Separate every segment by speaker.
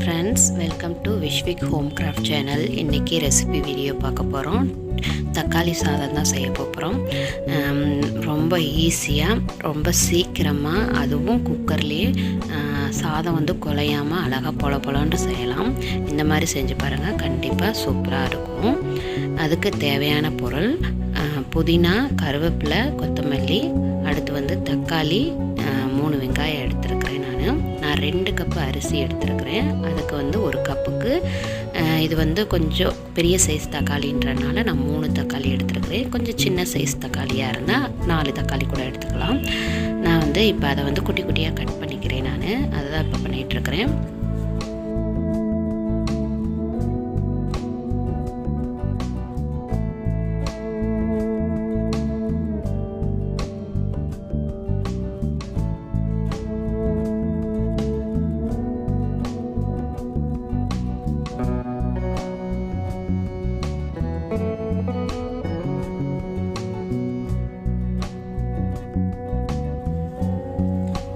Speaker 1: Friends, welcome to Vishvik home craft channel. இன்றைக்கி recipe video பார்க்க போகிறோம். தக்காளி சாதம் தான் செய்ய போகிறோம். ரொம்ப ஈஸியாக, ரொம்ப சீக்கிரமாக, அதுவும் குக்கர்லேயே சாதம் வந்து குலையாமல் அழகாக பொலன்னு செய்யலாம். இந்த மாதிரி செஞ்சு பாருங்கள், கண்டிப்பாக சூப்பராக இருக்கும். அதுக்கு தேவையான பொருள் புதினா, கருவேப்பிலை, கொத்தமல்லி, அடுத்து வந்து தக்காளி, 3 வெங்காயம் எடுத்துருக்கிறேன். நான் 2 கப்பு அரிசி எடுத்துருக்கிறேன். அதுக்கு வந்து 1 கப்புக்கு இது வந்து கொஞ்சம் பெரிய சைஸ் தக்காளின்றனால நான் 3 தக்காளி எடுத்துருக்கிறேன். கொஞ்சம் சின்ன சைஸ் தக்காளியாக இருந்தால் 4 தக்காளி கூட எடுத்துக்கலாம். நான் வந்து இப்போ அதை வந்து குட்டி குட்டியாக கட் பண்ணிக்கிறேன். நான் அதை தான் இப்போ பண்ணிகிட்ருக்கிறேன்.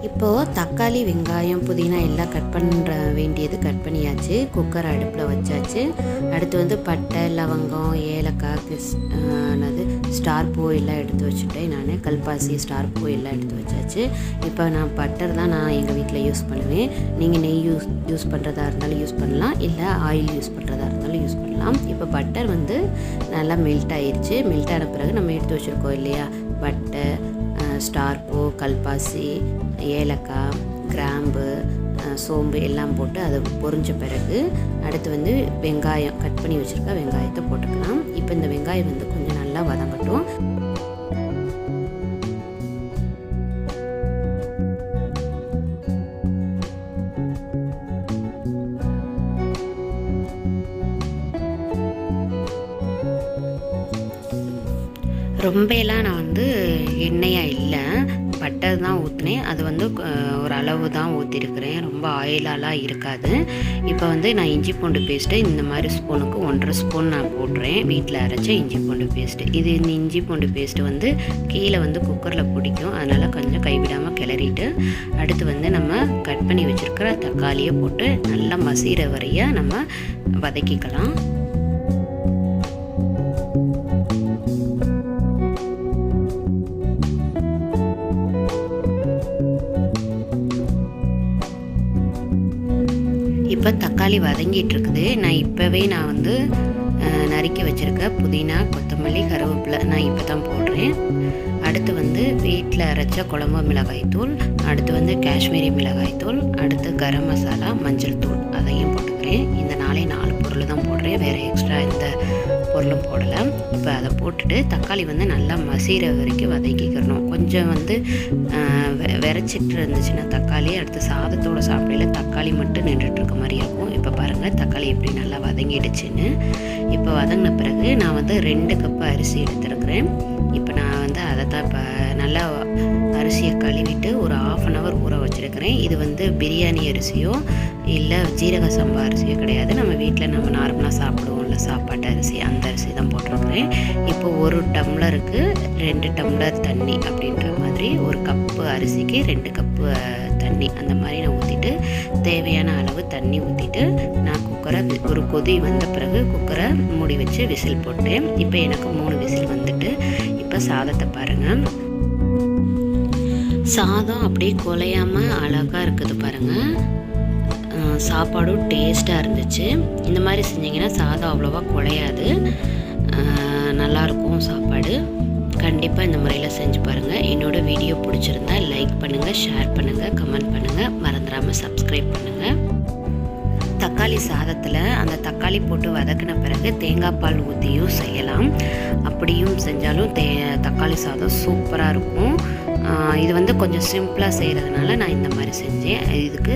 Speaker 1: இப்போது தக்காளி, வெங்காயம், புதினா எல்லாம் கட் கட் பண்ணியாச்சு. குக்கர் அடுப்பில் வச்சாச்சு. அடுத்து வந்து பட்டை, லவங்கம், ஏலக்காய், ஸ்டார் பூ எல்லாம் எடுத்து வச்சுட்டேன். நான் கல்பாசி, ஸ்டார் பூ எல்லாம் எடுத்து வச்சாச்சு. இப்போ நான் பட்டர் தான் நான் எங்கள் வீட்டில் யூஸ் பண்ணுவேன். நீங்கள் நெய் யூஸ் பண்ணுறதா இருந்தாலும் யூஸ் பண்ணலாம், இல்லை ஆயில் யூஸ் பண்ணுறதா இருந்தாலும் யூஸ் பண்ணலாம். இப்போ பட்டர் வந்து நல்லா மெல்ட் ஆயிடுச்சு. மெல்ட் ஆன பிறகு நம்ம எடுத்து வச்சுருக்கோம் இல்லையா, பட்டை, ஸ்டார் பூ, கல்பாசி, ஏலக்காய், கிராம்பு, சோம்பு எல்லாம் போட்டு அது பொரிஞ்ச பிறகு அடுத்து வந்து வெங்காயம், கட் பண்ணி வச்சுருக்க வெங்காயத்தை போட்டுக்கலாம். இப்போ இந்த வெங்காயம் வந்து கொஞ்சம் நல்லா வதங்கட்டும். ரொம்ப எல்லாம் நான் வந்து எண்ணெயாக இல்லை, பட்டர் தான் ஊற்றினேன். அது வந்து ஒரு அளவு தான் ஊற்றிருக்கிறேன், ரொம்ப ஆயிலாலாம் இருக்காது. இப்போ வந்து நான் இஞ்சி பூண்டு பேஸ்ட்டு இந்த மாதிரி ஸ்பூனுக்கு 1.5 ஸ்பூன் நான் போட்டுறேன். வீட்டில் அரைச்ச இஞ்சி பூண்டு பேஸ்ட்டு. இந்த இஞ்சி பூண்டு பேஸ்ட்டு வந்து கீழே வந்து குக்கரில் பிடிக்கும், அதனால் கொஞ்சம் கைவிடாமல் கிளறிட்டு அடுத்து வந்து நம்ம கட் பண்ணி வச்சுருக்கிற தக்காளியை போட்டு நல்லா மசிகிற வரைய நம்ம வதக்கிக்கலாம். இப்போ தக்காளி வதங்கிட்டு இருக்குது. நான் வந்து நறுக்கி வச்சுருக்க புதினா, கொத்தமல்லி, கருவேப்பிலை நான் இப்போ தான் போடுறேன். அடுத்து வந்து வீட்டில் அரைச்ச குழம்பு மிளகாய்த்தூள், அடுத்து வந்து காஷ்மீரி மிளகாய்த்தூள், அடுத்து கரம் மசாலா, மஞ்சள் தூள் அதையும் போட்டுக்கிறேன். இந்த 4 பொருள் தான் போடுறேன், வேறு எக்ஸ்ட்ரா எந்த பொருளும் போடலை. இப்போ அதை போட்டுட்டு தக்காளி வந்து நல்லா மசிகிற வரைக்கும் வதக்கிக்கிறணும். கொஞ்சம் வந்து விரைச்சிட்டு இருந்துச்சுன்னா தக்காளி அடுத்து சாதத்தோடு சாப்பிடல தக்காளி மட்டும் நின்றுட்டுருக்க மாதிரி இருக்கும். இப்போ பாருங்கள் தக்காளி எப்படி நல்லா வதங்கிடுச்சுன்னு. இப்போ வதங்கின பிறகு நான் வந்து 2 கப்பு அரிசி எடுத்துருக்கிறேன். இப்போ நான் வந்து அதை தான் இப்போ நல்லா அரிசியை கழுவிட்டு ஒரு 1/2 hour ஊற வச்சுருக்கிறேன். இது வந்து பிரியாணி அரிசியோ இல்லை ஜீரக சம்பா அரிசியோ கிடையாது. நம்ம வீட்டில் நம்ம நார்மலாக சாப்பிடுவோம்ல சாப்பாட்டு அரிசி, அந்த அரிசி தான் போட்டிருக்கிறேன். இப்போ 1 டம்ளருக்கு 2 டம்ளர் தண்ணி அப்படின்ற மாதிரி, 1 கப்பு அரிசிக்கு 2 கப்பு தண்ணி அந்த மாதிரி நான் ஊற்றிட்டு தேவையான அளவு தண்ணி ஊற்றிட்டு நான் குக்கரை ஒரு கொதி வந்த பிறகு குக்கரை மூடி வச்சு விசில் போட்டேன். இப்போ எனக்கு 3 விசில் வந்துட்டு இப்போ சாதத்தை பாருங்கள். சாதம் அப்படியே குலையாமல் அழகாக இருக்குது பாருங்கள். சாப்பாடும் டேஸ்ட்டாக இருந்துச்சு. இந்த மாதிரி செஞ்சிங்கன்னா சாதம் அவ்வளோவா குலையாது, நல்லாயிருக்கும் சாப்பாடு. கண்டிப்பாக இந்த முறையில் செஞ்சு பாருங்கள். என்னோடய வீடியோ பிடிச்சிருந்தா லைக் பண்ணுங்கள், ஷேர் பண்ணுங்கள், கமெண்ட் பண்ணுங்கள், மறந்துடாமல் சப்ஸ்கிரைப் பண்ணுங்கள். தக்காளி சாதத்தில் அந்த தக்காளி போட்டு வதக்கின பிறகு தேங்காய் பால் ஊற்றியும் செய்யலாம். அப்படியும் செஞ்சாலும் தக்காளி சாதம் சூப்பராக இருக்கும். இது வந்து கொஞ்சம் சிம்பிளாக செய்கிறதுனால நான் இந்த மாதிரி செஞ்சேன். இதுக்கு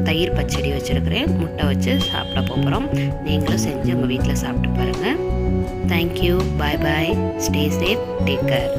Speaker 1: தயிர் பச்சடி வச்சுருக்கிறேன், முட்டை வச்சு சாப்பிட போகிறோம். நீங்களும் செஞ்சு உங்கள் வீட்டில் சாப்பிட்டு பாருங்கள். தேங்க்யூ, பாய் பாய், ஸ்டே சேஃப், டேக் கேர்.